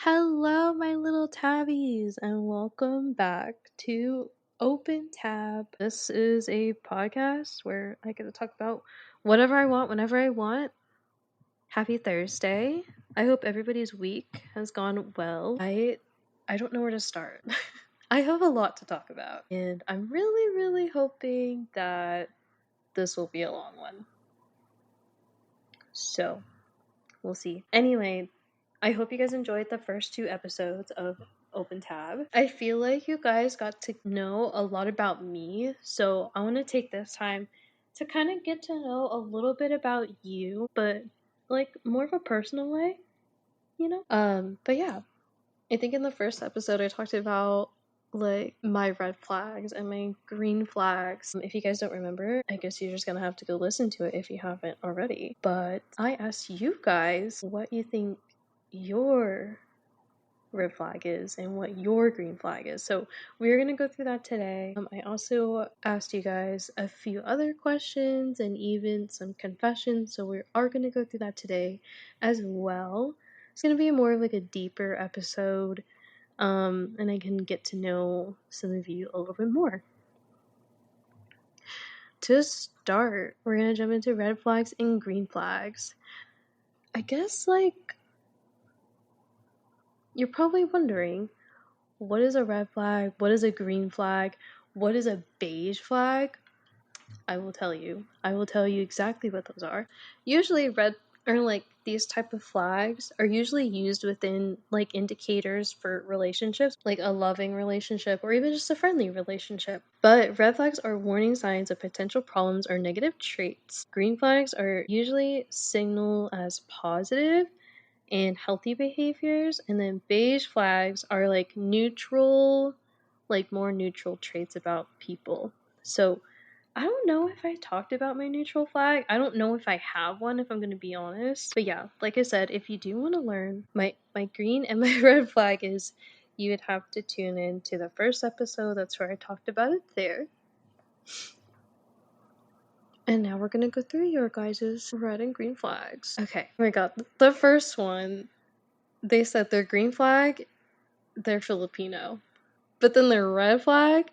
Hello, my little tabbies, and welcome back to Open Tab. This is a podcast where I get to talk about whatever I want, whenever I want. Happy Thursday. I hope everybody's week has gone well. I don't know where to start. I have a lot to talk about, and I'm really hoping that this will be a long one. So, we'll see. Anyway, I hope you guys enjoyed the first two episodes of Open Tab. I feel like you guys got to know a lot about me, so I want to take this time to kind of get to know a little bit about you, but like more of a personal way, you know? But yeah, I think in the first episode I talked about like my red flags and my green flags. If you guys don't remember, I guess you're just gonna have to go listen to it if you haven't already. But I asked you guys what you think your red flag is and what your green flag is. So we're going to go through that today. I also asked you guys a few other questions and even some confessions. So we are going to go through that today as well. It's going to be more of like a deeper episode. And I can get to know some of you a little bit more. To start, we're going to jump into red flags and green flags. I guess like you're probably wondering, what is a red flag? What is a green flag? What is a beige flag? I will tell you. I will tell you exactly what those are. Usually red or like these type of flags are usually used within like indicators for relationships, like a loving relationship or even just a friendly relationship. But red flags are warning signs of potential problems or negative traits. Green flags are usually signaled as positive and healthy behaviors, and then beige flags are like neutral, like more neutral traits about people. So I don't know if I talked about my neutral flag. I don't know if I have one, if I'm going to be honest. But yeah, like I said, if you do want to learn, my green and my red flag is, you would have to tune in to the first episode. That's where I talked about it there. And now we're going to go through your guys' red and green flags. Okay, oh my god. The first one, they said their green flag, they're Filipino. But then their red flag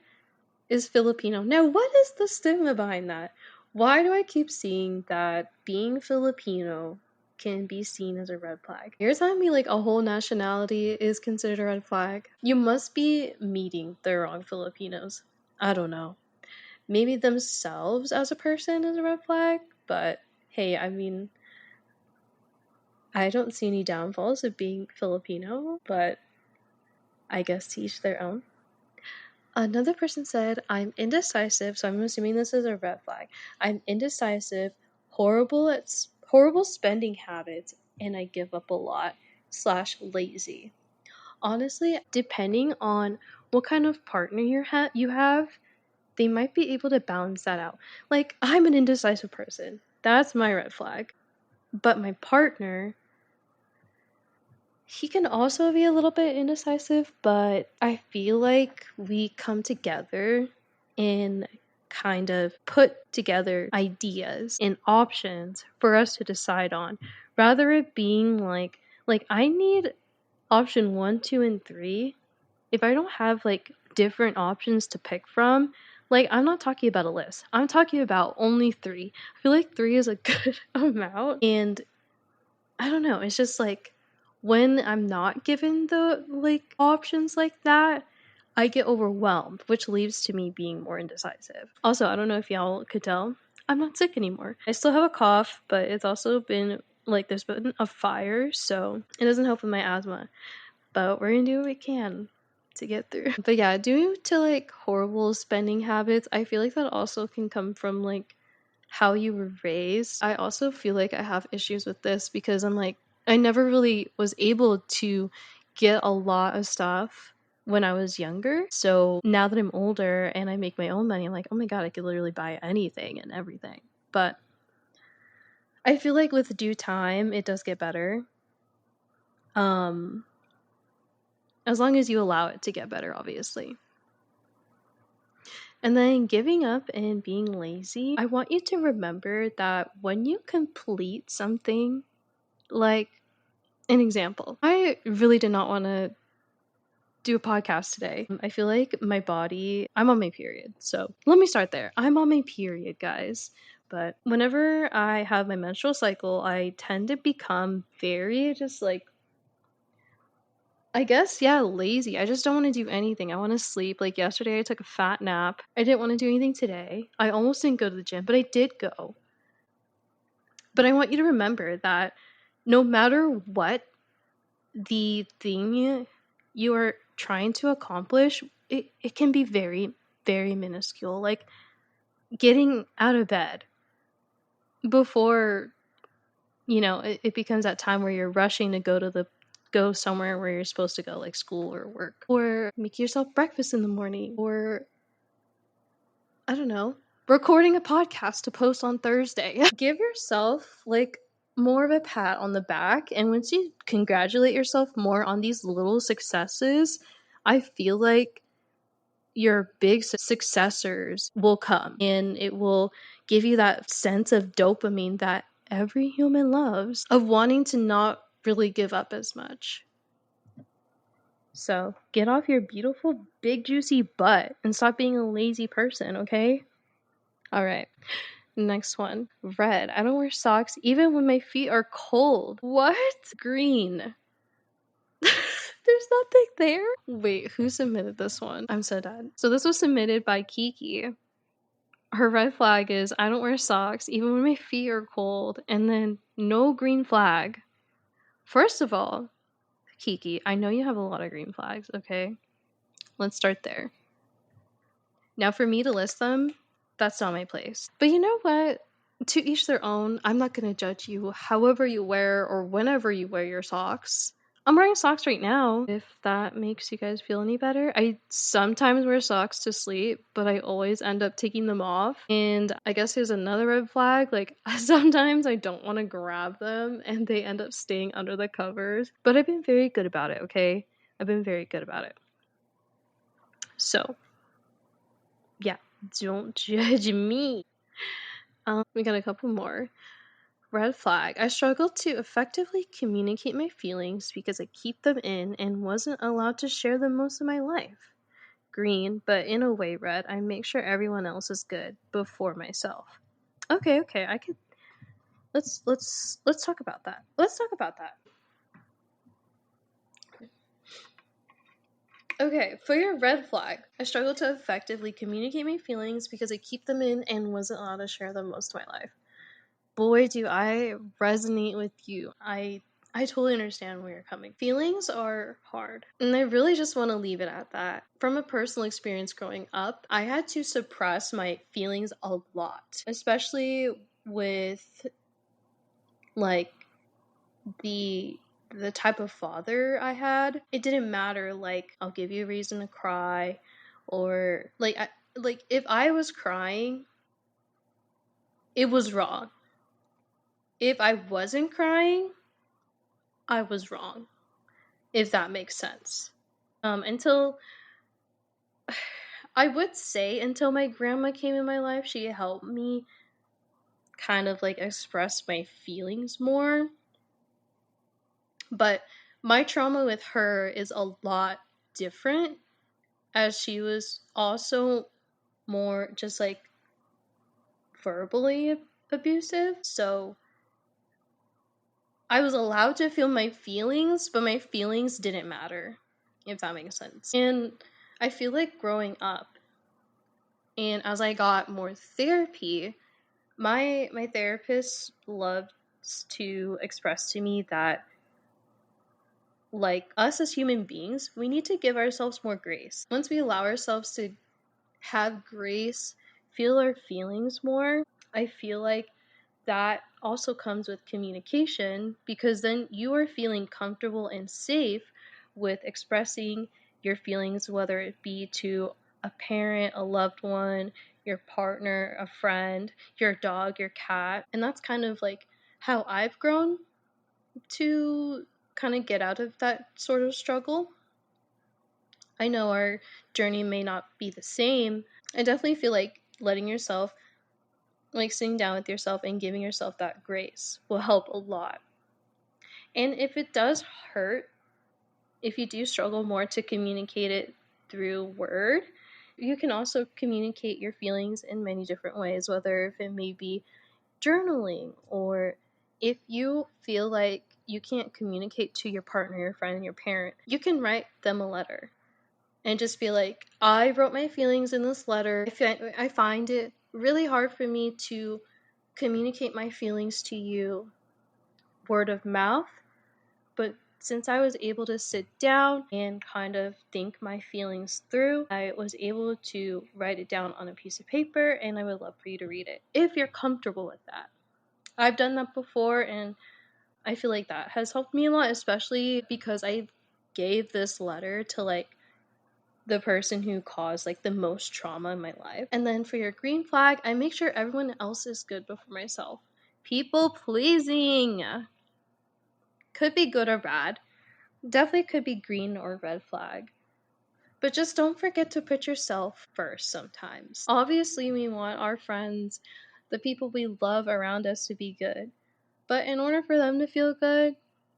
is Filipino. Now, what is the stigma behind that? Why do I keep seeing that being Filipino can be seen as a red flag? You're telling me like a whole nationality is considered a red flag? You must be meeting the wrong Filipinos. I don't know. Maybe themselves as a person is a red flag, but hey, I mean, I don't see any downfalls of being Filipino, but I guess to each their own. Another person said, I'm indecisive, so I'm assuming this is a red flag. I'm indecisive, horrible spending habits, and I give up a lot, / lazy. Honestly, depending on what kind of partner you have, they might be able to balance that out. Like, I'm an indecisive person. That's my red flag. But my partner, he can also be a little bit indecisive, but I feel like we come together and kind of put together ideas and options for us to decide on, rather it being like I need option 1, 2, and 3. If I don't have like different options to pick from, like I'm not talking about a list, I'm talking about only 3. I feel like 3 is a good amount, and I don't know, it's just like when I'm not given the like options like that, I get overwhelmed, which leads to me being more indecisive. Also, I don't know if y'all could tell, I'm not sick anymore. I still have a cough, but it's also been like there's been a fire, so it doesn't help with my asthma. But we're gonna do what we can to get through. But yeah, due to like horrible spending habits, I feel like that also can come from like how you were raised. I also feel like I have issues with this because I'm like, I never really was able to get a lot of stuff when I was younger. So now that I'm older and I make my own money, I'm like, oh my god, I could literally buy anything and everything. But I feel like with due time, it does get better. As long as you allow it to get better, obviously. And then giving up and being lazy, I want you to remember that when you complete something, like An example. I really did not want to do a podcast today. I feel like my body, I'm on my period. So let me start there. I'm on my period, guys. But whenever I have my menstrual cycle, I tend to become very just like, I guess, yeah, lazy. I just don't want to do anything. I want to sleep. Like yesterday, I took a fat nap. I didn't want to do anything today. I almost didn't go to the gym, but I did go. But I want you to remember that no matter what the thing you are trying to accomplish, it can be very, very minuscule. Like getting out of bed before, it becomes that time where you're rushing to go somewhere where you're supposed to go, like school or work. Or make yourself breakfast in the morning. Or I don't know, recording a podcast to post on Thursday. Give yourself like more of a pat on the back. And once you congratulate yourself more on these little successes, I feel like your big successors will come and it will give you that sense of dopamine that every human loves, of wanting to not really give up as much. So get off your beautiful, big, juicy butt and stop being a lazy person, okay? All right. Next one. Red. I don't wear socks even when my feet are cold. What? Green. There's nothing there. Wait, who submitted this one? I'm so dead. So this was submitted by Kiki. Her red flag is I don't wear socks even when my feet are cold, and then no green flag. First of all, Kiki, I know you have a lot of green flags, okay? Let's start there. Now, for me to list them, that's not my place. But you know what? To each their own. I'm not going to judge you however you wear or whenever you wear your socks. I'm wearing socks right now, if that makes you guys feel any better. I sometimes wear socks to sleep, but I always end up taking them off. And I guess here's another red flag. Like, sometimes I don't want to grab them and they end up staying under the covers. But I've been very good about it, okay? I've been very good about it. So, yeah, don't judge me. We got a couple more. Red flag. I struggle to effectively communicate my feelings because I keep them in and wasn't allowed to share them most of my life. Green, but in a way red. I make sure everyone else is good before myself. Okay, I could let's talk about that. Let's talk about that. Okay, for your red flag, I struggle to effectively communicate my feelings because I keep them in and wasn't allowed to share them most of my life. Boy, do I resonate with you. I totally understand where you're coming. Feelings are hard, and I really just want to leave it at that. From a personal experience growing up, I had to suppress my feelings a lot, especially with like the type of father I had. It didn't matter, like I'll give you a reason to cry, or like if I was crying, it was wrong. If I wasn't crying, I was wrong, if that makes sense. Until I would say until my grandma came in my life, she helped me kind of like express my feelings more. But my trauma with her is a lot different, as she was also more just like verbally abusive. So I was allowed to feel my feelings, but my feelings didn't matter, if that makes sense. And I feel like growing up, and as I got more therapy, my therapist loves to express to me that, like, us as human beings, we need to give ourselves more grace. Once we allow ourselves to have grace, feel our feelings more, I feel like that also comes with communication, because then you are feeling comfortable and safe with expressing your feelings, whether it be to a parent, a loved one, your partner, a friend, your dog, your cat. And that's kind of like how I've grown to kind of get out of that sort of struggle. I know our journey may not be the same. I definitely feel like letting yourself, like sitting down with yourself and giving yourself that grace will help a lot. And if it does hurt, if you do struggle more to communicate it through word, you can also communicate your feelings in many different ways, whether if it may be journaling, or if you feel like you can't communicate to your partner, your friend, your parent, you can write them a letter and just be like, I wrote my feelings in this letter. I find it really hard for me to communicate my feelings to you word of mouth, but since I was able to sit down and kind of think my feelings through, I was able to write it down on a piece of paper, and I would love for you to read it if you're comfortable with that. I've done that before, and I feel like that has helped me a lot, especially because I gave this letter to like the person who caused like the most trauma in my life. And then for your green flag, I make sure everyone else is good before myself. People pleasing could be good or bad. Definitely could be green or red flag. But just don't forget to put yourself first sometimes. Obviously, we want our friends, the people we love around us, to be good. But in order for them to feel good,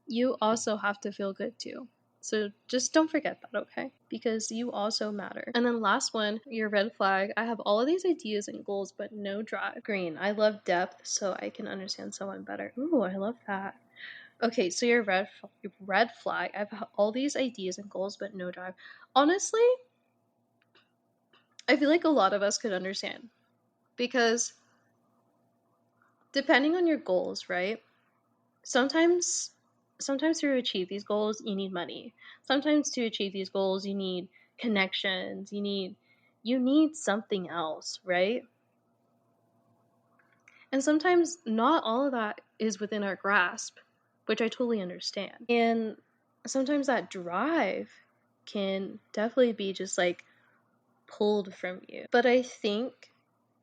you also have to feel good too. So just don't forget that, okay? Because you also matter. And then last one, your red flag. I have all of these ideas and goals, but no drive. Green. I love depth, so I can understand someone better. Ooh, I love that. Okay, so your red flag. I have all these ideas and goals, but no drive. Honestly, I feel like a lot of us could understand. Because depending on your goals, right? Sometimes to achieve these goals you need money. Sometimes to achieve these goals you need connections, you need something else, right? And sometimes not all of that is within our grasp, which I totally understand. And sometimes that drive can definitely be just like pulled from you. But I think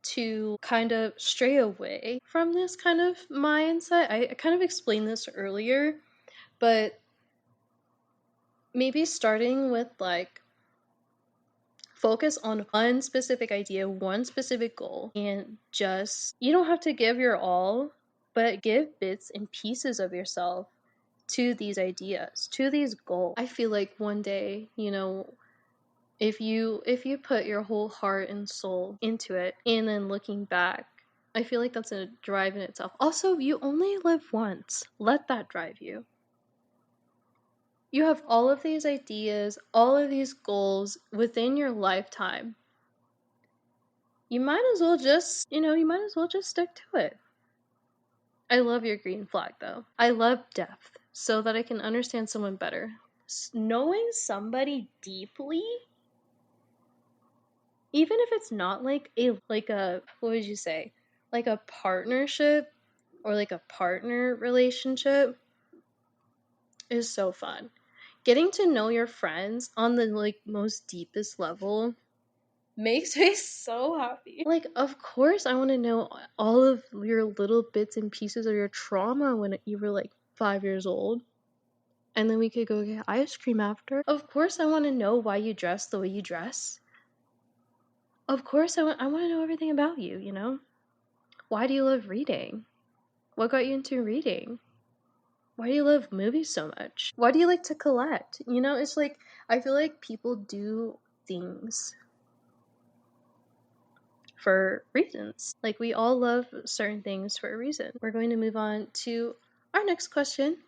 to kind of stray away from this kind of mindset, I kind of explained this earlier, but maybe starting with like focus on one specific idea, one specific goal, and just, you don't have to give your all, but give bits and pieces of yourself to these ideas, to these goals. I feel like one day, if you put your whole heart and soul into it, and then looking back, I feel like that's a drive in itself. Also, you only live once. Let that drive you. You have all of these ideas, all of these goals within your lifetime. You might as well just, stick to it. I love your green flag though. I love depth so that I can understand someone better. Knowing somebody deeply, even if it's not like a what would you say? Like a partnership or like a partner relationship, is so fun. Getting to know your friends on the like most deepest level makes me so happy. Like, of course, I want to know all of your little bits and pieces of your trauma when you were like 5 years old. And then we could go get ice cream after. Of course, I want to know why you dress the way you dress. Of course, I want to know everything about you, Why do you love reading? What got you into reading? Why do you love movies so much? Why do you like to collect? It's like, I feel like people do things for reasons. Like, we all love certain things for a reason. We're going to move on to our next question.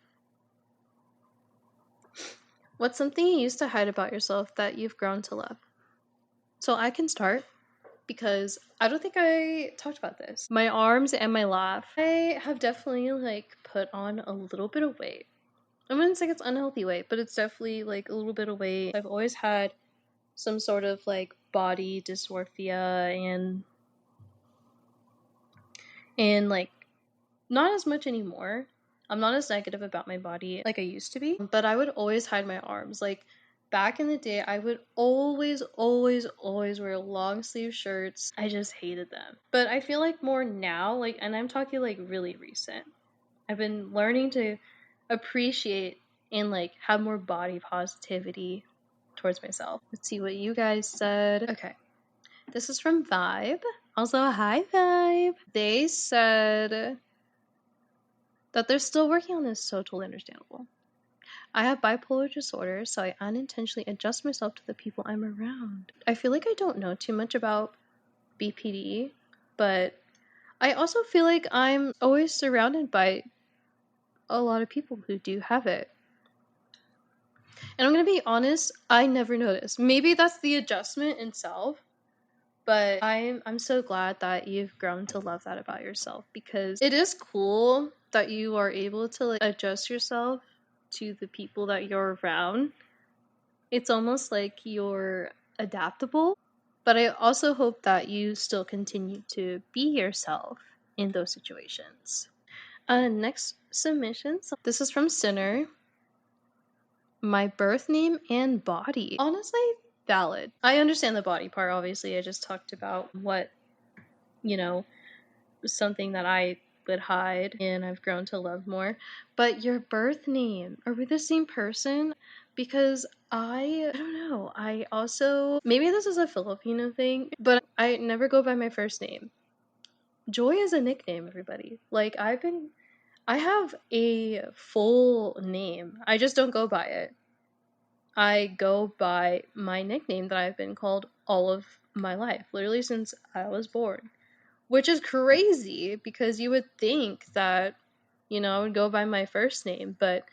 What's something you used to hide about yourself that you've grown to love? So I can start because I don't think I talked about this. My arms and my laugh. I have definitely like put on a little bit of weight. I wouldn't say it's unhealthy weight, but it's definitely like a little bit of weight. I've always had some sort of like body dysmorphia and like not as much anymore. I'm not as negative about my body like I used to be, but I would always hide my arms. Like back in the day, I would always, always, always wear long sleeve shirts. I just hated them. But I feel like more now, like, and I'm talking like really recent, I've been learning to appreciate and like have more body positivity towards myself. Let's see what you guys said. Okay. This is from Vibe. Also, hi Vibe. They said That they're still working on this is so totally understandable. I have bipolar disorder, so I unintentionally adjust myself to the people I'm around. I feel like I don't know too much about BPD, but I also feel like I'm always surrounded by a lot of people who do have it. And I'm gonna be honest, I never noticed. Maybe that's the adjustment itself, but I'm so glad that you've grown to love that about yourself, because it is cool that you are able to like adjust yourself to the people that you're around. It's almost like you're adaptable, but I also hope that you still continue to be yourself in those situations. Next submission. So this is from Sinner. My birth name and body. Honestly, valid. I understand the body part, obviously. I just talked about what, you know, something that I would hide and I've grown to love more. But your birth name, are we the same person? Because I don't know. I also, maybe this is a Filipino thing, but I never go by my first name. Joy is a nickname, everybody. Like, I have a full name. I just don't go by it. I go by my nickname that I've been called all of my life, literally since I was born. Which is crazy, because you would think that, I would go by my first name, but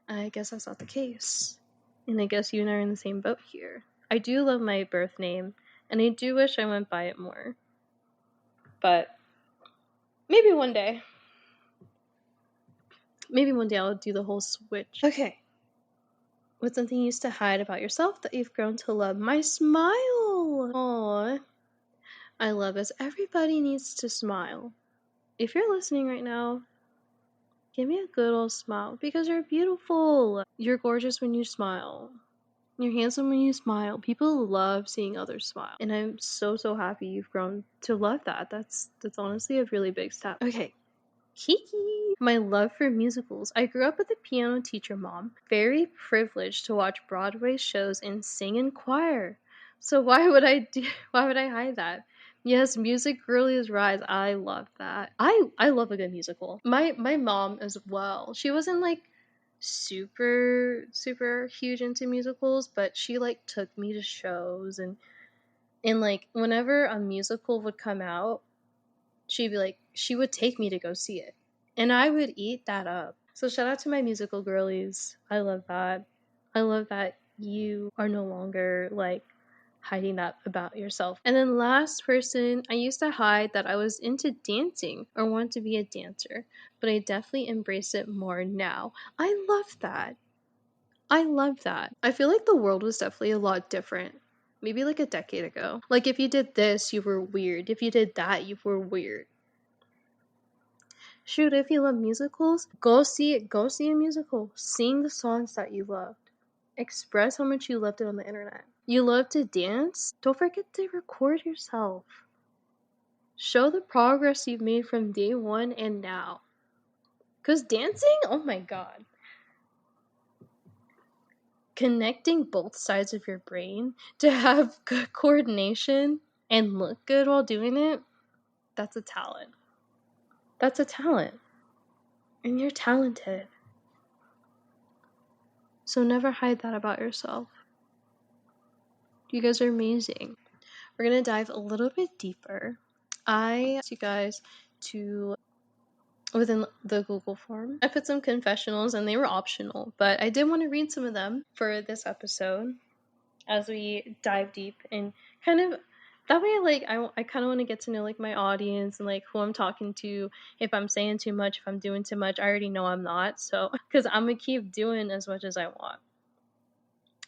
I guess that's not the case. And I guess you and I are in the same boat here. I do love my birth name, and I do wish I went by it more. But maybe one day. Maybe one day I'll do the whole switch. Okay. What's something you used to hide about yourself that you've grown to love? My smile! Aww. I love this. Everybody needs to smile. If you're listening right now, give me a good old smile, because you're beautiful. You're gorgeous when you smile. You're handsome when you smile. People love seeing others smile. And I'm so, so happy you've grown to love that. That's honestly a really big step. Okay. Kiki. My love for musicals. I grew up with a piano teacher mom. Very privileged to watch Broadway shows and sing in choir. So why would I hide that? Yes, music girlies rise. I love that. I love a good musical. My mom as well. She wasn't like super super huge into musicals, but she like took me to shows, and like whenever a musical would come out, she would take me to go see it, and I would eat that up. So shout out to my musical girlies. I love that. I love that you are no longer like hiding that about yourself. And then last person, I used to hide that I was into dancing or want to be a dancer, but I definitely embrace it more now. I love that. I love that. I feel like the world was definitely a lot different. Maybe like a decade ago. Like if you did this, you were weird. If you did that, you were weird. Shoot, if you love musicals, go see it. Go see a musical. Sing the songs that you loved. Express how much you loved it on the internet. You love to dance? Don't forget to record yourself. Show the progress you've made from day one and now. Because dancing? Oh my god. Connecting both sides of your brain to have good coordination and look good while doing it, that's a talent. That's a talent. And you're talented. So never hide that about yourself. You guys are amazing. We're going to dive a little bit deeper. I asked you guys to, within the Google form, I put some confessionals and they were optional, but I did want to read some of them for this episode as we dive deep and kind of that way, like I kind of want to get to know like my audience and like who I'm talking to. If I'm saying too much, if I'm doing too much, I already know I'm not, so because I'm gonna keep doing as much as I want.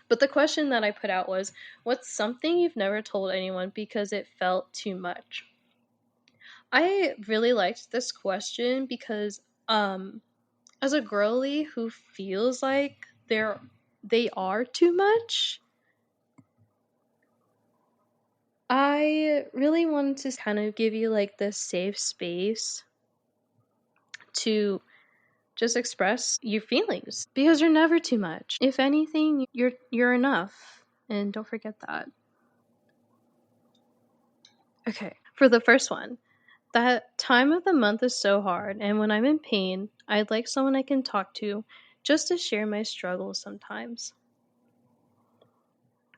But the question that I put out was, what's something you've never told anyone because it felt too much? I really liked this question because as a girly who feels like they are too much, I really wanted to kind of give you like this safe space to just express your feelings, because you're never too much. If anything, you're enough, and don't forget that. Okay, for the first one, That time of the month is so hard, and when I'm in pain, I'd like someone I can talk to just to share my struggles sometimes.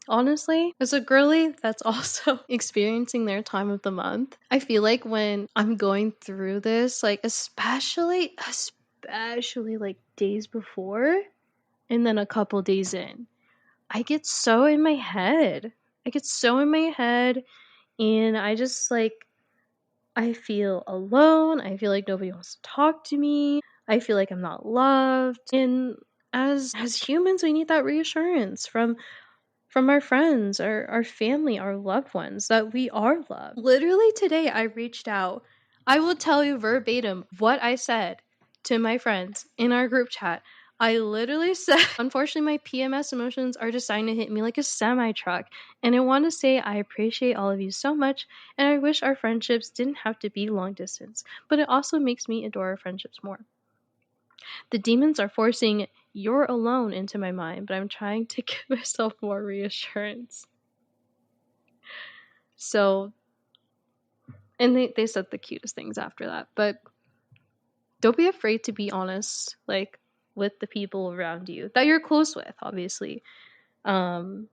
Honestly, as a girly that's also experiencing their time of the month, I feel like when I'm going through this, like especially like days before and then a couple days in, I get so in my head. I get so in my head and I just like I feel alone. I feel like nobody wants to talk to me. I feel like I'm not loved. And as humans, we need that reassurance from our friends, our family, our loved ones that we are loved. Literally today, I reached out. I will tell you verbatim what I said to my friends in our group chat. I literally said, unfortunately, my PMS emotions are just starting to hit me like a semi truck. And I want to say I appreciate all of you so much. And I wish our friendships didn't have to be long distance. But it also makes me adore our friendships more. The demons are forcing "you're alone" into my mind, but I'm trying to give myself more reassurance. So, and they said the cutest things after that, but don't be afraid to be honest, like, with the people around you that you're close with, obviously. Um,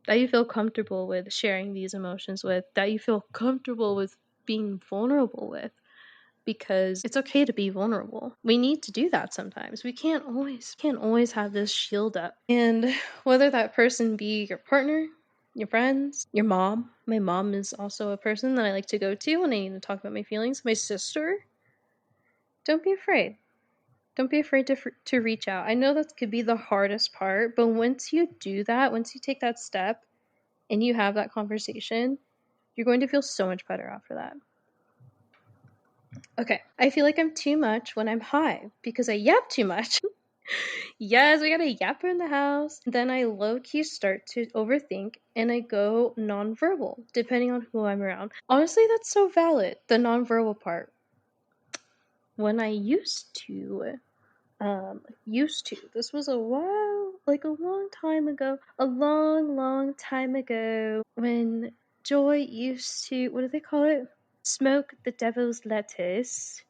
that you feel comfortable with sharing these emotions with, that you feel comfortable with being vulnerable with. Because it's okay to be vulnerable. We need to do that sometimes. We can't always have this shield up. And whether that person be your partner, your friends, your mom. My mom is also a person that I like to go to when I need to talk about my feelings. My sister. Don't be afraid. Don't be afraid to reach out. I know that could be the hardest part, but once you do that, once you take that step and you have that conversation, you're going to feel so much better after that. Okay, I feel like I'm too much when I'm high because I yap too much. Yes, we got a yapper in the house. Then I low-key start to overthink and I go nonverbal, depending on who I'm around. Honestly, that's so valid, the nonverbal part. When I used to, this was a while, like a long time ago, long time ago, when Joy used to, what do they call it? Smoke the devil's lettuce.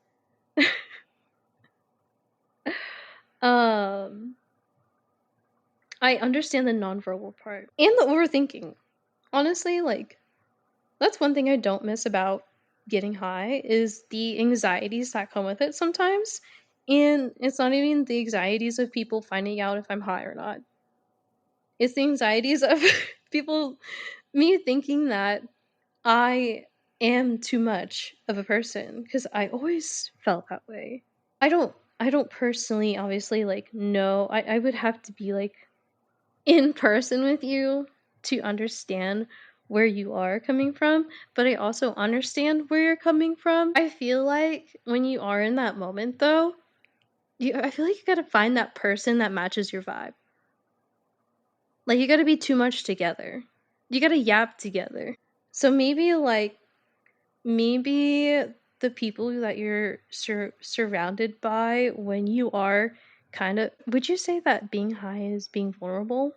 Um, I understand the nonverbal part and the overthinking. Honestly, like, that's one thing I don't miss about getting high is the anxieties that come with it sometimes. And it's not even the anxieties of people finding out if I'm high or not. It's the anxieties of people, me thinking that I am too much of a person because I always felt that way. I don't personally obviously like know. I would have to be like in person with you to understand where you are coming from, but I also understand where you're coming from. I feel like when you are in that moment though, I feel like you gotta find that person that matches your vibe. Like you gotta be too much together. You gotta yap together. So maybe the people that you're surrounded by when you are kind of, would you say that being high is being vulnerable?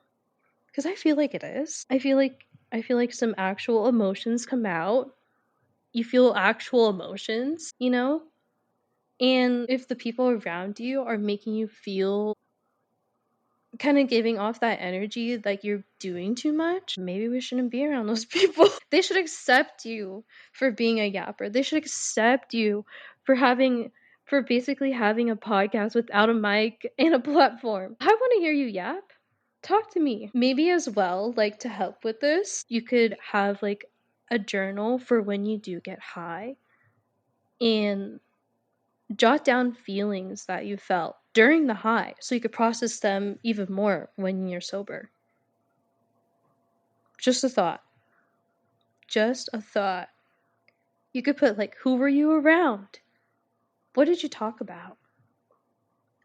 Because I feel like it is. I feel like some actual emotions come out. You feel actual emotions, you know? And if the people around you are making you feel kind of giving off that energy like you're doing too much, maybe we shouldn't be around those people. They should accept you for being a yapper. They should accept you for basically having a podcast without a mic and a platform. I want to hear you yap. Talk to me. Maybe as well, like to help with this, you could have like a journal for when you do get high and jot down feelings that you felt during the high so you could process them even more when you're sober. Just a thought. Just a thought. You could put like, who were you around? What did you talk about?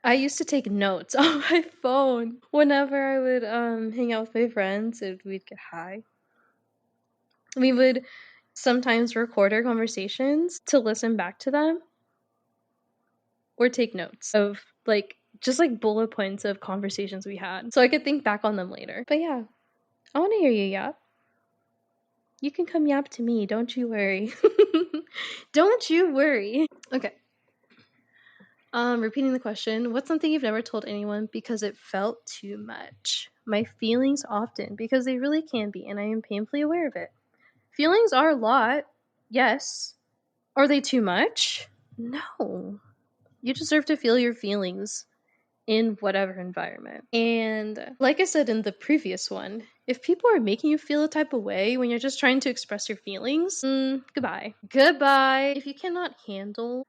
I used to take notes on my phone whenever I would hang out with my friends and we'd get high. We would sometimes record our conversations to listen back to them or take notes of like just like bullet points of conversations we had so I could think back on them later. But yeah, I want to hear you yap. You can come yap to me. Don't you worry. Don't you worry. Okay. Repeating the question, what's something you've never told anyone because it felt too much? My feelings often, because they really can be, and I am painfully aware of it. Feelings are a lot. Yes. Are they too much? No. You deserve to feel your feelings in whatever environment. And like I said in the previous one, if people are making you feel a type of way when you're just trying to express your feelings, goodbye. Goodbye. If you cannot handle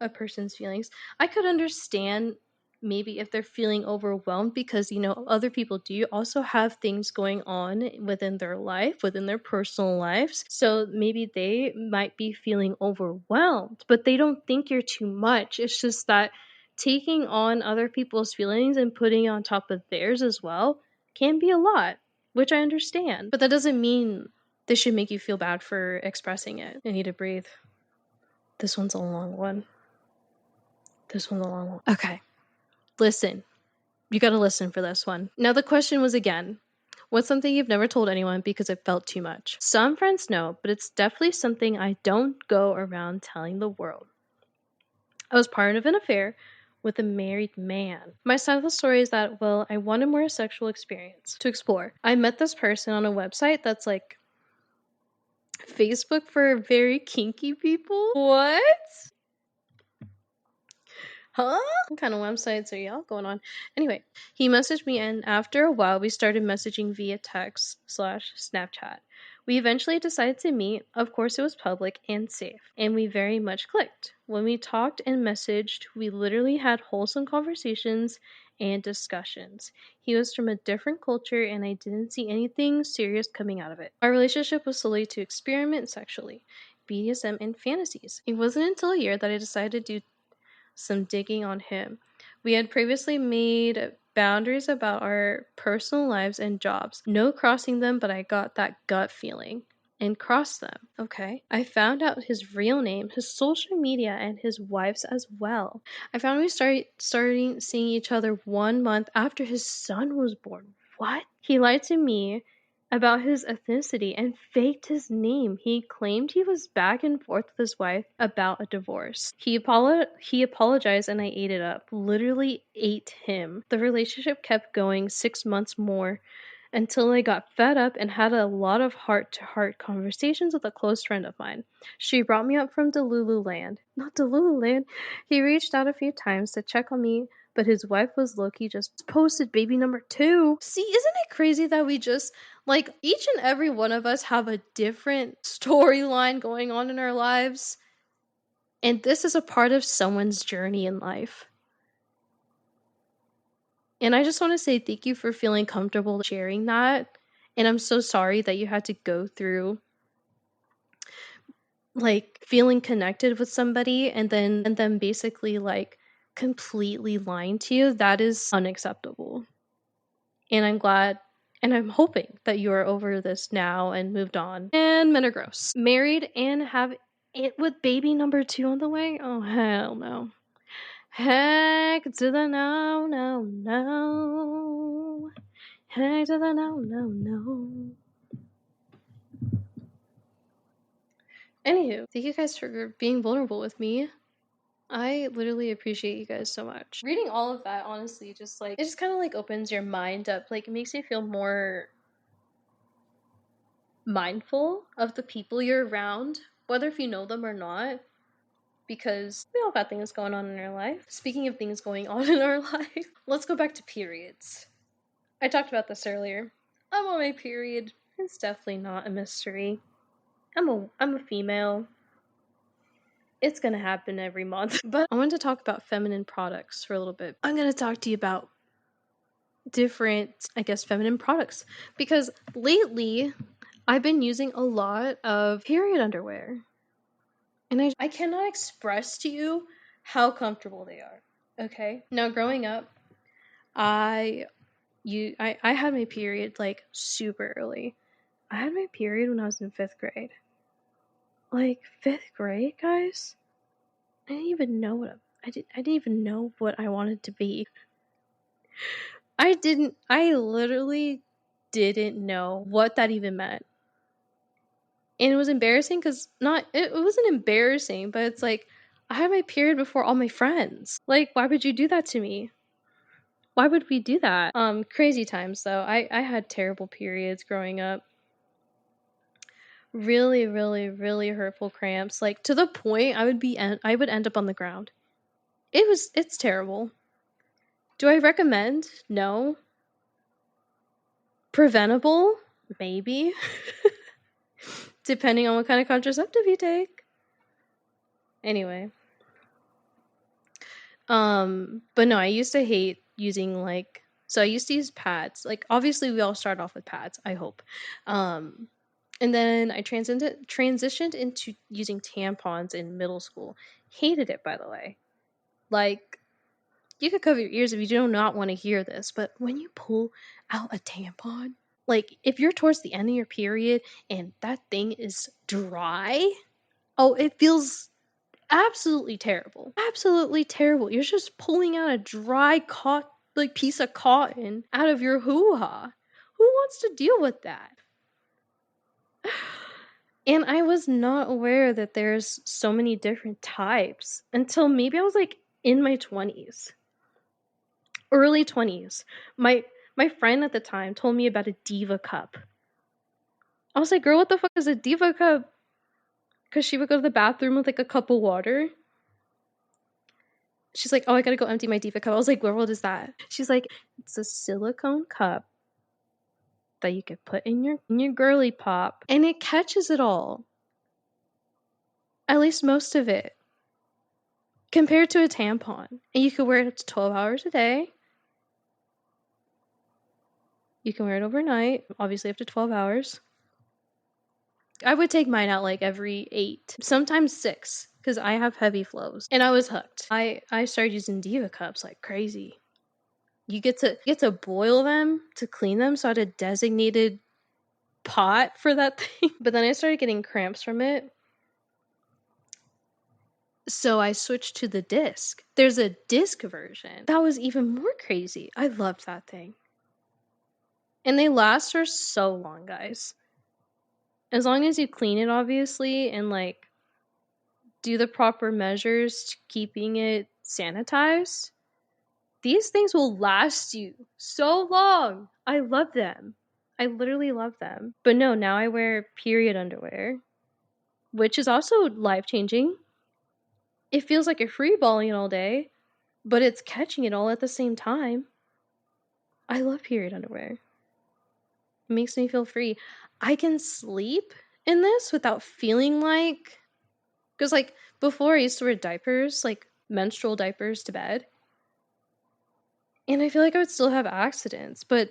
a person's feelings, I could understand maybe if they're feeling overwhelmed because other people do also have things going on within their life, within their personal lives, so maybe they might be feeling overwhelmed, but they don't think you're too much. It's just that taking on other people's feelings and putting it on top of theirs as well can be a lot, which I understand, but that doesn't mean this should make you feel bad for expressing it. I need to breathe. This one's a long one. Okay. Listen. You gotta listen for this one. Now, the question was again, what's something you've never told anyone because it felt too much? Some friends know, but it's definitely something I don't go around telling the world. I was part of an affair with a married man. My side of the story is that, well, I wanted more sexual experience to explore. I met this person on a website that's like Facebook for very kinky people. What? Huh? What kind of websites are y'all going on? Anyway, he messaged me, and after a while, we started messaging via text slash Snapchat. We eventually decided to meet. Of course, it was public and safe, and we very much clicked. When we talked and messaged, we literally had wholesome conversations and discussions. He was from a different culture, and I didn't see anything serious coming out of it. Our relationship was solely to experiment sexually, BDSM, and fantasies. It wasn't until a year that I decided to do some digging on him. We had previously made boundaries about our personal lives and jobs. No crossing them, but I got that gut feeling and crossed them. Okay. I found out his real name, his social media, and his wife's as well. I found we starting seeing each other 1 month after his son was born. What? He lied to me about his ethnicity and faked his name. He claimed he was back and forth with his wife about a divorce. He apologized and I ate it up. Literally ate him. The relationship kept going 6 months more until I got fed up and had a lot of heart-to-heart conversations with a close friend of mine. She brought me up from Delululand. Not Delululand. He reached out a few times to check on me, but his wife was low-key just posted baby number 2. See, isn't it crazy that we just, like, each and every one of us have a different storyline going on in our lives, and this is a part of someone's journey in life. And I just want to say thank you for feeling comfortable sharing that. And I'm so sorry that you had to go through like feeling connected with somebody and then basically like completely lying to you. That is unacceptable. And I'm glad and I'm hoping that you are over this now and moved on. And men are gross. Married and have it with baby number 2 on the way? Oh, hell no. Heck to the no, no, no. Heck to the no, no, no. Anywho, thank you guys for being vulnerable with me. I literally appreciate you guys so much. Reading all of that, honestly, just like, it just kind of like opens your mind up. Like, it makes you feel more mindful of the people you're around, whether if you know them or not, because we all got things going on in our life. Speaking of things going on in our life, let's go back to periods. I talked about this earlier. I'm on my period. It's definitely not a mystery. I'm a female. It's gonna happen every month. But I wanted to talk about feminine products for a little bit. I'm gonna talk to you about different, I guess, feminine products. Because lately, I've been using a lot of period underwear. And I cannot express to you how comfortable they are. Okay? Now, growing up, I had my period like super early. I had my period when I was in 5th grade. Like 5th grade, guys? I didn't even know I didn't even know what I wanted to be. I literally didn't know what that even meant. And it was embarrassing because not it wasn't embarrassing, but it's like I had my period before all my friends. Like, why would you do that to me? Why would we do that? Crazy times though. I had terrible periods growing up. Really, really, really hurtful cramps. Like to the point I would end up on the ground. It's terrible. Do I recommend? No. Preventable? Maybe. Depending on what kind of contraceptive you take. Anyway. But no, I used to hate using like so I used to use pads. Like obviously we all start off with pads, I hope. Um and then I transitioned into using tampons in middle school. Hated it, by the way. Like you could cover your ears if you do not want to hear this, but when you pull out a tampon, like if you're towards the end of your period and that thing is dry, oh, it feels absolutely terrible. Absolutely terrible. You're just pulling out a dry like piece of cotton out of your hoo-ha. Who wants to deal with that? And I was not aware that there's so many different types until maybe I was like in my 20s. Early 20s. My friend at the time told me about a diva cup. I was like, "Girl, what the fuck is a diva cup?" Cuz she would go to the bathroom with like a cup of water. She's like, "Oh, I gotta go empty my diva cup." I was like, "What is that?" She's like, "It's a silicone cup that you could put in your girly pop, and it catches it all. At least most of it, compared to a tampon. And you could wear it up to 12 hours a day. You can wear it overnight, obviously up to 12 hours. I would take mine out like every 8, sometimes 6, because I have heavy flows, and I was hooked. I started using diva cups like crazy. You get to boil them to clean them, so I had a designated pot for that thing. But then I started getting cramps from it. So I switched to the disc. There's a disc version. That was even more crazy. I loved that thing. And they last for so long, guys. As long as you clean it, obviously, and like do the proper measures to keeping it sanitized, these things will last you so long. I love them. I literally love them. But no, now I wear period underwear, which is also life changing. It feels like you're free balling all day, but it's catching it all at the same time. I love period underwear. It makes me feel free. I can sleep in this without feeling like. Because, like, before I used to wear diapers, like menstrual diapers to bed. And I feel like I would still have accidents, but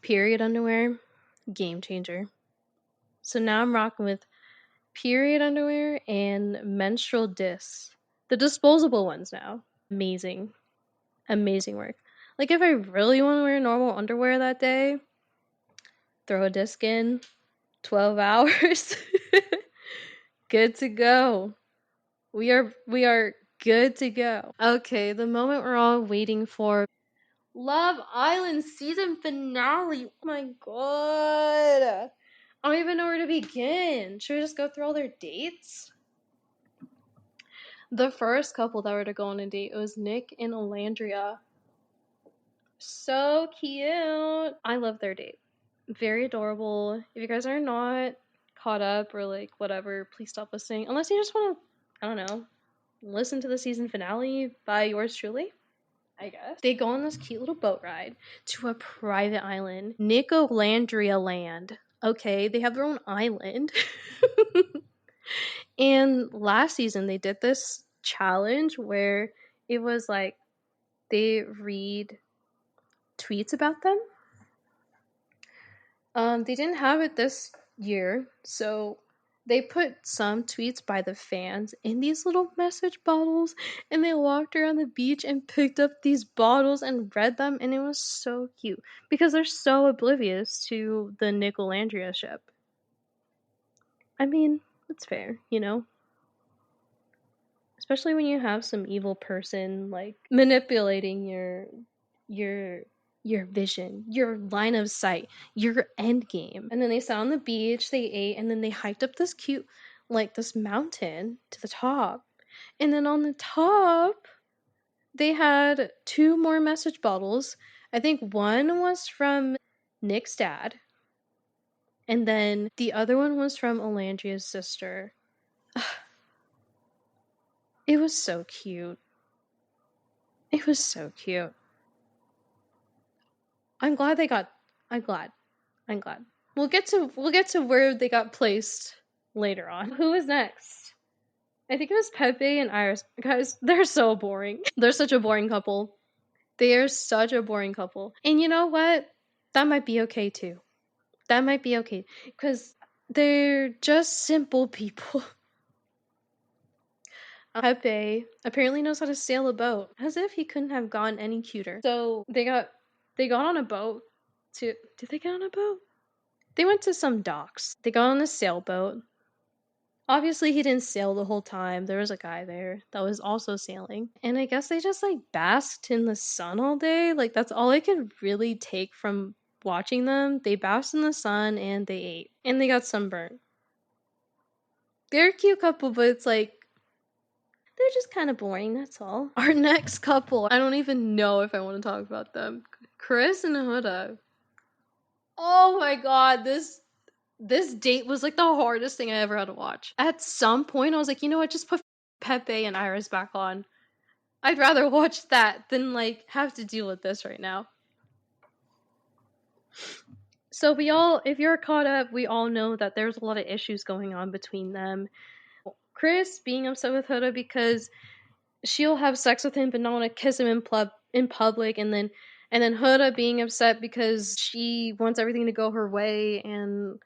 period underwear, game changer. So now I'm rocking with period underwear and menstrual discs. The disposable ones now. Amazing. Amazing work. Like if I really want to wear normal underwear that day, throw a disc in, 12 hours. Good to go. We are good to go. Okay, the moment we're all waiting for. Love Island season finale. Oh my god. I don't even know where to begin. Should we just go through all their dates? The first couple that were to go on a date was Nick and Olandria. So cute. I love their date. Very adorable. If you guys are not caught up or like whatever, please stop listening. Unless you just want to, I don't know, listen to the season finale by yours truly. I guess. They go on this cute little boat ride to a private island, Nicolandria Land. Okay, they have their own island. And last season, they did this challenge where it was like they read tweets about them. They didn't have it this year, so they put some tweets by the fans in these little message bottles, and they walked around the beach and picked up these bottles and read them, and it was so cute because they're so oblivious to the Nicolandria ship. I mean, it's fair, you know? Especially when you have some evil person like manipulating your your vision, your line of sight, your end game. And then they sat on the beach, they ate, and then they hiked up this cute, like this mountain to the top. And then on the top, they had two more message bottles. I think one was from Nick's dad, and then the other one was from Alandria's sister. It was so cute. It was so cute. I'm glad they got. I'm glad. I'm glad. We'll get to where they got placed later on. Who was next? I think it was Pepe and Iris. Guys, they're so boring. They're such a boring couple. They are such a boring couple. And you know what? That might be okay too. That might be okay. Because they're just simple people. Pepe apparently knows how to sail a boat. As if he couldn't have gone any cuter. So they got on a boat to did they get on a boat? They went to some docks. They got on a sailboat. Obviously, he didn't sail the whole time. There was a guy there that was also sailing. And I guess they just like basked in the sun all day. Like, that's all I could really take from watching them. They basked in the sun and they ate. And they got sunburned. They're a cute couple, but it's like, they're just kind of boring, that's all. Our next couple, I don't even know if I want to talk about them. Chris and Huda. Oh my god, this date was like the hardest thing I ever had to watch. At some point, I was like, you know what? Just put Pepe and Iris back on. I'd rather watch that than like have to deal with this right now. So if you're caught up, we all know that there's a lot of issues going on between them. Chris being upset with Huda because she'll have sex with him but not want to kiss him in public, and then Huda being upset because she wants everything to go her way and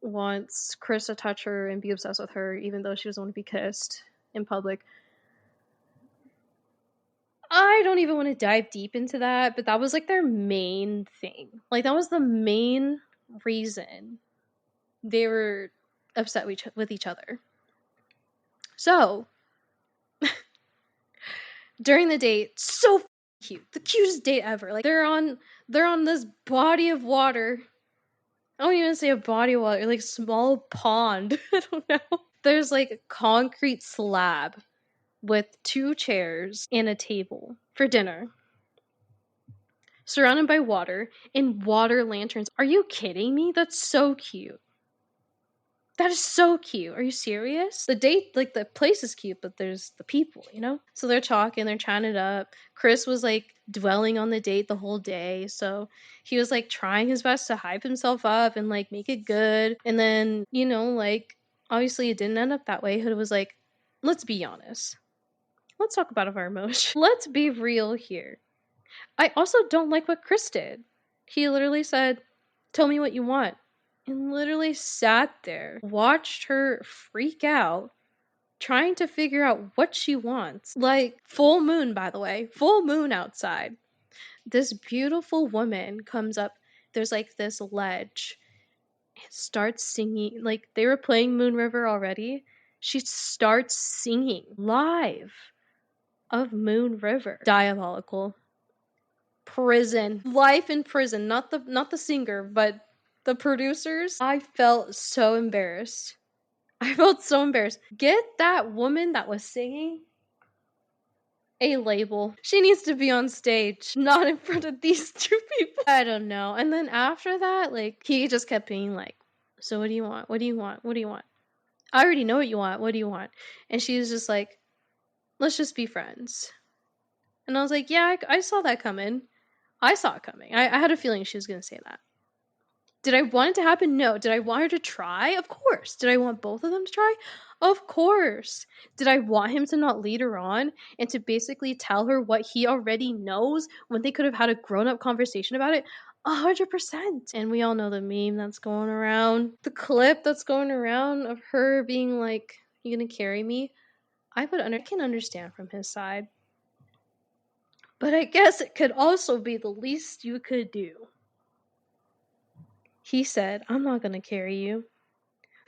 wants Chris to touch her and be obsessed with her, even though she doesn't want to be kissed in public. I don't even want to dive deep into that, but that was like their main thing. Like, that was the main reason they were upset with each other. So, during the date, so cute. The cutest date ever. Like, they're on this body of water. I don't even say a body of water, like small pond. I don't know. There's like a concrete slab with two chairs and a table for dinner, surrounded by water and water lanterns. Are you kidding me? That's so cute. That is so cute. Are you serious? The date, like, the place is cute, but there's the people, you know? So they're talking, they're chatting it up. Chris was like dwelling on the date the whole day. So he was like trying his best to hype himself up and like make it good. And then, you know, like, obviously it didn't end up that way. Huda was like, let's be honest. Let's talk about our emotions. Let's be real here. I also don't like what Chris did. He literally said, tell me what you want. And literally sat there, watched her freak out, trying to figure out what she wants. Like, full moon, by the way. Full moon outside. This beautiful woman comes up. There's like this ledge. And starts singing. Like, they were playing Moon River already. She starts singing live of Moon River. Diabolical. Prison. Life in prison. Not the singer, but the producers. I felt so embarrassed. Get that woman that was singing a label. She needs to be on stage, not in front of these two people. I don't know. And then after that, like, he just kept being like, so what do you want? What do you want? What do you want? I already know what you want. What do you want? And she was just like, let's just be friends. And I was like, yeah, I saw that coming. I saw it coming. I had a feeling she was going to say that. Did I want it to happen? No. Did I want her to try? Of course. Did I want both of them to try? Of course. Did I want him to not lead her on and to basically tell her what he already knows when they could have had a grown-up conversation about it? 100%. And we all know the meme that's going around. The clip that's going around of her being like, you gonna carry me? I can understand from his side. But I guess it could also be the least you could do. He said, I'm not gonna carry you.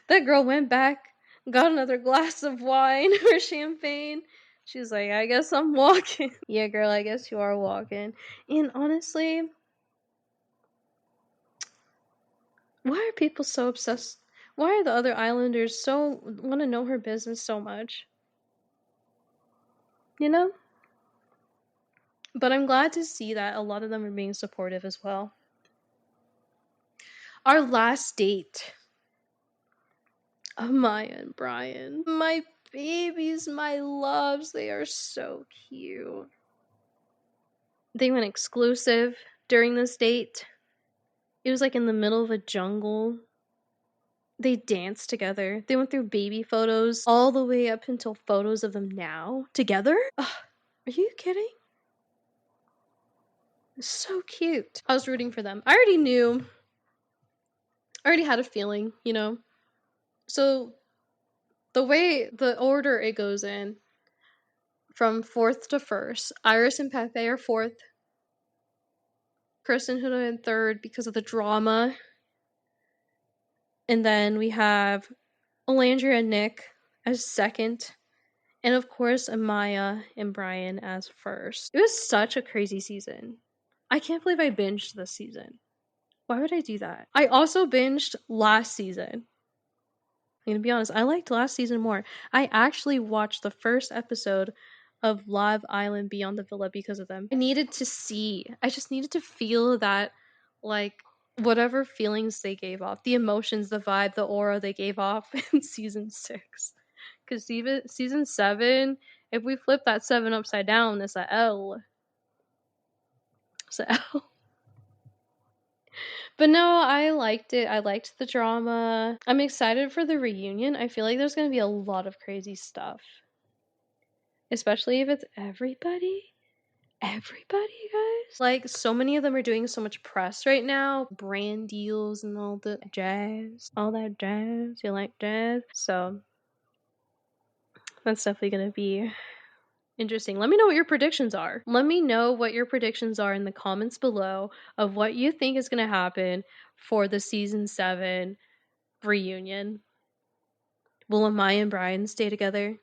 That girl went back, got another glass of wine or champagne. She's like, I guess I'm walking. Yeah, girl, I guess you are walking. And honestly, Why are people so obsessed? Why are the other islanders so want to know her business so much? You know? But I'm glad to see that a lot of them are being supportive as well. Our last date. Amaya and Brian. My babies, my loves, they are so cute. They went exclusive during this date. It was like in the middle of a jungle. They danced together. They went through baby photos all the way up until photos of them now together. Ugh, are you kidding? So cute. I was rooting for them. I already knew. I already had a feeling, you know. So the way the order it goes in from fourth to first, Iris and Pepe are fourth, Chris and Huda in third because of the drama. And then we have Alandria and Nick as second. And of course, Amaya and Brian as first. It was such a crazy season. I can't believe I binged this season. Why would I do that? I also binged last season. I'm gonna be honest, I liked last season more. I actually watched the first episode of Love Island Beyond the Villa because of them. I just needed to feel that, like, whatever feelings they gave off, the emotions, the vibe, the aura they gave off in season 6. Because even season 7, if we flip that 7 upside down, it's a L. It's a L. But no, I liked it. I liked the drama. I'm excited for the reunion. I feel like there's going to be a lot of crazy stuff. Especially if it's everybody. Everybody, guys. Like, so many of them are doing so much press right now. Brand deals and all the jazz. All that jazz. You like jazz? So, that's definitely going to be interesting. Let me know what your predictions are. Let me know what your predictions are in the comments below of what you think is going to happen for the season 7 reunion. Will Amaya and Brian stay together?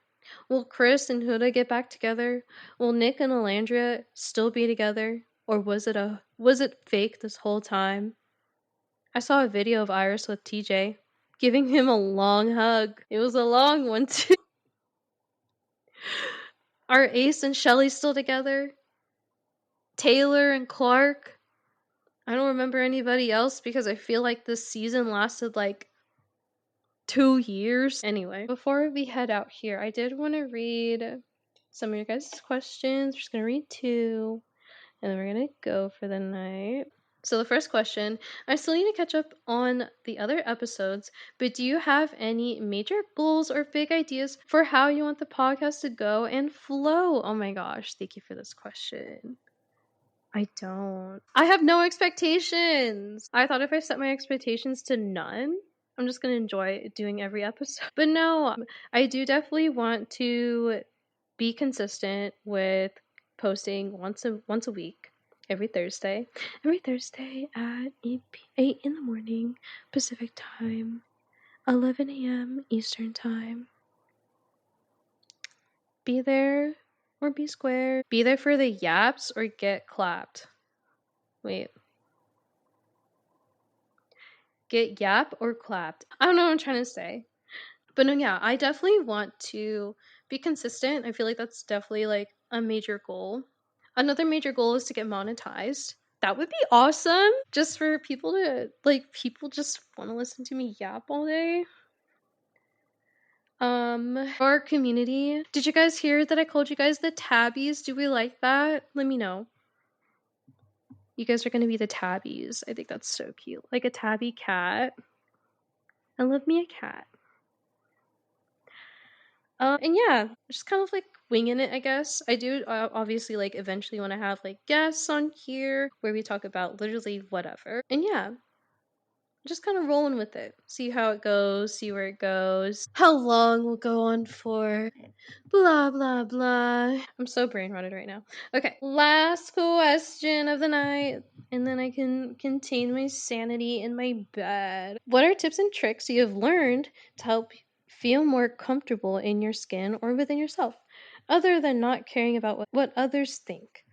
Will Chris and Huda get back together? Will Nick and Alandria still be together? Or was it fake this whole time? I saw a video of Iris with TJ giving him a long hug. It was a long one too. Are Ace and Shelly still together? Taylor and Clark? I don't remember anybody else because I feel like this season lasted like 2 years. Anyway, before we head out here, I did want to read some of your guys' questions. We're just going to read 2, and then we're going to go for the night. So the first question, I still need to catch up on the other episodes, but do you have any major goals or big ideas for how you want the podcast to go and flow? Oh my gosh, thank you for this question. I don't. I have no expectations. I thought if I set my expectations to none, I'm just gonna enjoy doing every episode. But no, I do definitely want to be consistent with posting once a week, every Thursday. Every Thursday at 8 in the morning Pacific time, 11 a.m. Eastern time. Be there or be square. Be there for the yaps or get clapped. Wait. Get yap or clapped. I don't know what I'm trying to say. But no, yeah, I definitely want to be consistent. I feel like that's definitely like a major goal. Another major goal is to get monetized. That would be awesome. Just for people to people just want to listen to me yap all day. Our community. Did you guys hear that I called you guys the tabbies? Do we like that? Let me know. You guys are gonna be the tabbies. I think that's so cute. Like a tabby cat. I love me a cat. And yeah, just kind of like winging it, I guess. I do obviously like eventually want to have like guests on here where we talk about literally whatever. And yeah, just kind of rolling with it. See how it goes, see where it goes, how long we'll go on for. Blah blah blah. I'm so brain rotted right now. Okay, last question of the night, and then I can contain my sanity in my bed. What are tips and tricks you have learned to help feel more comfortable in your skin or within yourself, other than not caring about what others think?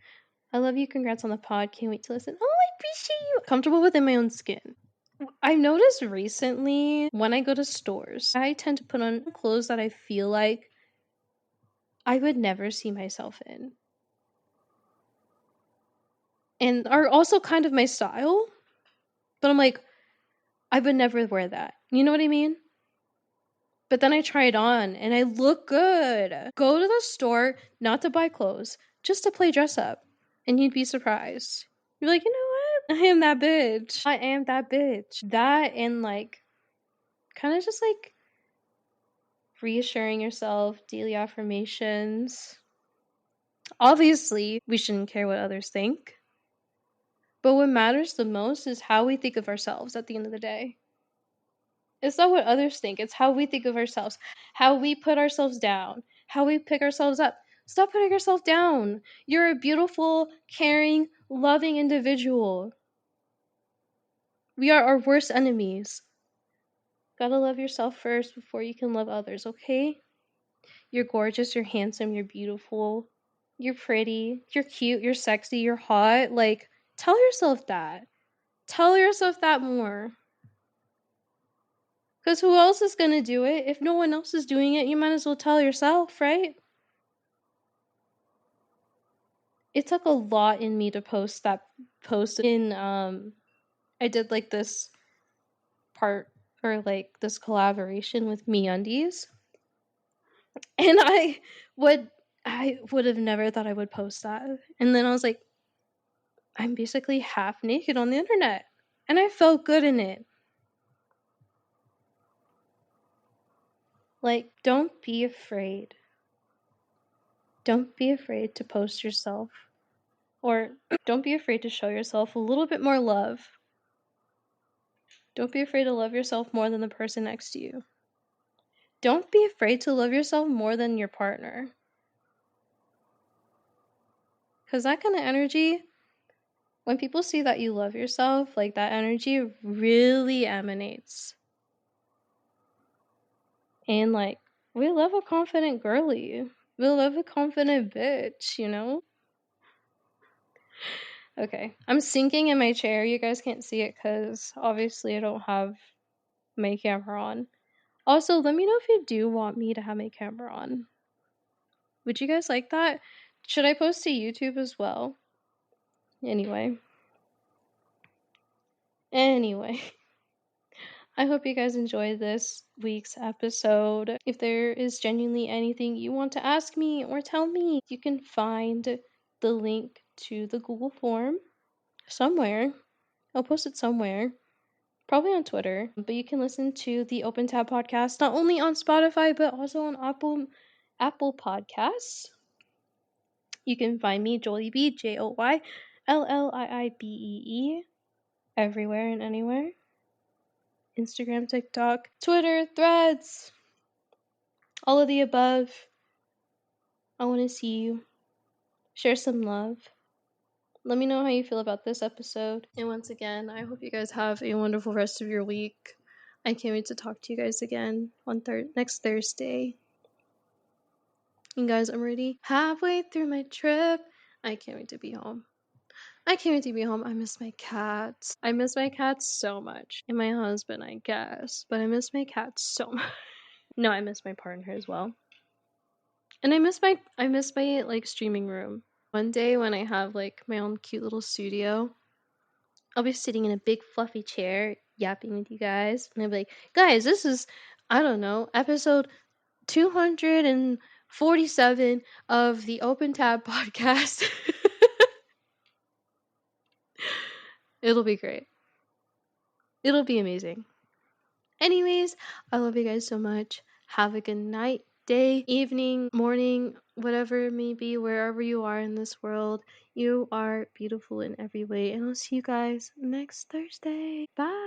I love you. Congrats on the pod. Can't wait to listen. Oh, I appreciate you. Comfortable within my own skin. I've noticed recently when I go to stores, I tend to put on clothes that I feel like I would never see myself in and are also kind of my style, but I'm like, I would never wear that. You know what I mean? But then I try it on and I look good. Go to the store not to buy clothes, just to play dress up, and you'd be surprised. You're like, you know what? I am that bitch. I am that bitch. That and like kind of just like reassuring yourself, daily affirmations. Obviously, we shouldn't care what others think. But what matters the most is how we think of ourselves at the end of the day. It's not what others think, it's how we think of ourselves, how we put ourselves down, how we pick ourselves up. Stop putting yourself down. You're a beautiful, caring, loving individual. We are our worst enemies. Gotta love yourself first before you can love others, okay? You're gorgeous, you're handsome, you're beautiful, you're pretty, you're cute, you're sexy, you're hot. Like, tell yourself that. Tell yourself that more. Because who else is going to do it? If no one else is doing it, you might as well tell yourself, right? It took a lot in me to post that post in I did like this part or like this collaboration with MeUndies. And I would have never thought I would post that. And then I was like, I'm basically half naked on the internet. And I felt good in it. Like, don't be afraid. Don't be afraid to post yourself. Or don't be afraid to show yourself a little bit more love. Don't be afraid to love yourself more than the person next to you. Don't be afraid to love yourself more than your partner. Because that kind of energy, when people see that you love yourself, like that energy really emanates. And like, we love a confident girly. We love a confident bitch, you know? Okay, I'm sinking in my chair. You guys can't see it because obviously I don't have my camera on. Also, let me know if you do want me to have my camera on. Would you guys like that? Should I post to YouTube as well? Anyway. I hope you guys enjoyed this week's episode. If there is genuinely anything you want to ask me or tell me, you can find the link to the Google form somewhere. I'll post it somewhere. Probably on Twitter. But you can listen to the Open Tab podcast not only on Spotify but also on Apple Podcasts. You can find me, Jolie B, JoyLLiibee, everywhere and anywhere. Instagram, TikTok, Twitter, Threads, all of the above. I want to see you. Share some love. Let me know how you feel about this episode. And once again, I hope you guys have a wonderful rest of your week. I can't wait to talk to you guys again on next Thursday. And guys, I'm already halfway through my trip. I can't wait to be home. I can't wait to be home. I miss my cats. I miss my cats so much. And my husband, I guess. But I miss my cats so much. No, I miss my partner as well. And I miss my like streaming room. One day when I have like my own cute little studio, I'll be sitting in a big fluffy chair yapping with you guys. And I'll be like, guys, this is, I don't know, episode 247 of the Open Tab podcast. It'll be great. It'll be amazing. Anyways, I love you guys so much. Have a good night, day, evening, morning, whatever it may be, wherever you are in this world. You are beautiful in every way. And I'll see you guys next Thursday. Bye.